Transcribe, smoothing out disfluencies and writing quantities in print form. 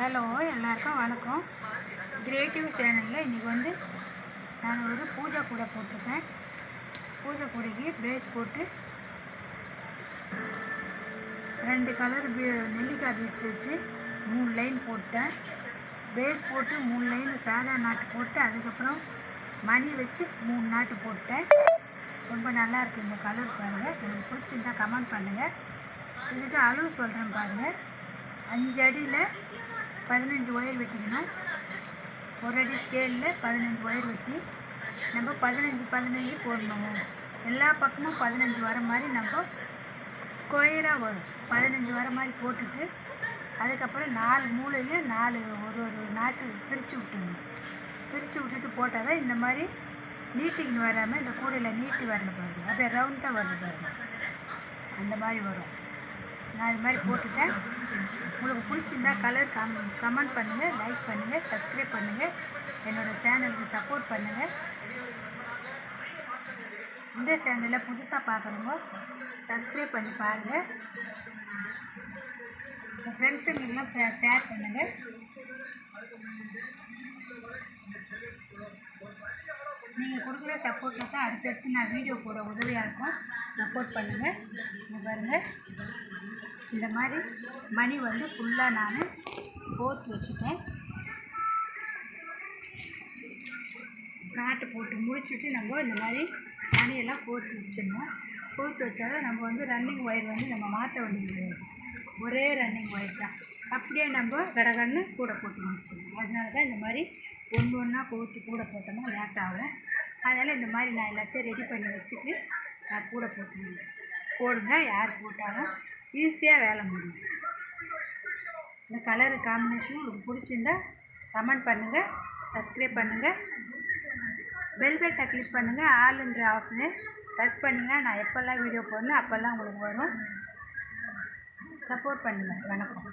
Hello, எல்லாருக்கும் வணக்கம். Creative சேனலில் இன்றைக்கி நான் ஒரு பூஜை கூடை போட்டிருக்கேன். பூஜை கூடைக்கு பேஸ் போட்டு 2 கலர் நெல்லிக்காய் பீட்ஸ் வச்சு 3 லைன் போட்டேன். பேஸ் போட்டு 3 லைன் சாதா நாட்டு போட்டு அதுக்கப்புறம் மணி வச்சு 3 நாட்டு போட்டேன். ரொம்ப நல்லாயிருக்கு இந்த கலர் பாருங்கள். எனக்கு பிடிச்சிருந்தா கமெண்ட் பண்ணுங்கள். இதுக்கு அளவு சொல்கிறேன் பாருங்கள். 5 அடியில் 15 ஒயர் வெட்டிக்கணும். 1 அடி ஸ்கேலில் 15 ஒயர் வெட்டி நம்ம 15 போடணும். எல்லா பக்கமும் 15 வர மாதிரி நம்ம ஸ்கொயராக வரும். 15 வர மாதிரி போட்டுட்டு அதுக்கப்புறம் 4 மூலையிலையும் 4 ஒரு நாட்டு பிரித்து விட்டுடணும். பிரித்து விட்டுட்டு போட்டால் தான் இந்த மாதிரி நீட்டிங் வராமல் இந்த கூடையில் நீட்டி வரல பாருங்கள். அப்படியே ரவுண்டாக வரல பாருங்கள். அந்த மாதிரி வரும். நான் இது மாதிரி போட்டுட்டேன். உங்களுக்கு பிடிச்சிருந்தா கலர் கமெண்ட் பண்ணுங்கள், லைக் பண்ணுங்கள், சப்ஸ்கிரைப் பண்ணுங்கள், என்னோடய சேனலுக்கு சப்போர்ட் பண்ணுங்கள். இந்த சேனலில் புதுசாக பார்க்குறவங்க சப்ஸ்கிரைப் பண்ணி பாருங்கள். உங்கள் ஃப்ரெண்ட்ஸுங்களுக்கெல்லாம் ஷேர் பண்ணுங்கள். நீங்கள் கொடுக்குற சப்போர்ட்டில் தான் அடுத்தடுத்து நான் வீடியோ போட உதவியாக இருக்கும். சப்போர்ட் பண்ணுங்கள். இங்கே பாருங்கள், இந்த மாதிரி மணி ஃபுல்லாக நான் கோர்த்து வச்சுட்டேன். நாட்டு போட்டு முடிச்சுட்டு நம்ம இந்த மாதிரி மணியெல்லாம் கோர்த்து வச்சிடணும். கோர்த்து வச்சாதான் நம்ம ரன்னிங் ஒயர் நம்ம மாற்ற வேண்டியது கிடையாது. ஒரே ரன்னிங் ஒயர் தான். அப்படியே நம்ம கடகடன்னு கூட போட்டு முடிச்சிடணும். அதனால தான் இந்த மாதிரி ஒன்றா கோர்த்து கூட போட்டோம்னா லேட் ஆகும். அதனால் இந்த மாதிரி நான் எல்லாத்தையும் ரெடி பண்ணி வச்சுட்டு நான் கூட போடுங்க. யார் போட்டாலும் ஈஸியாக வேலை முடியும். இந்த கலரு காம்பினேஷனும் உங்களுக்கு பிடிச்சிருந்தா கமெண்ட் பண்ணுங்கள், சப்ஸ்கிரைப் பண்ணுங்கள், பெல் பட்டனை கிளிக் பண்ணுங்கள். ஆல்ன்ற ஆப்ஷனை டச் பண்ணிங்கன்னா நான் எப்போல்லாம் வீடியோ போடணும் அப்போல்லாம் உங்களுக்கு வரும். சப்போர்ட் பண்ணுங்கள். வணக்கம்.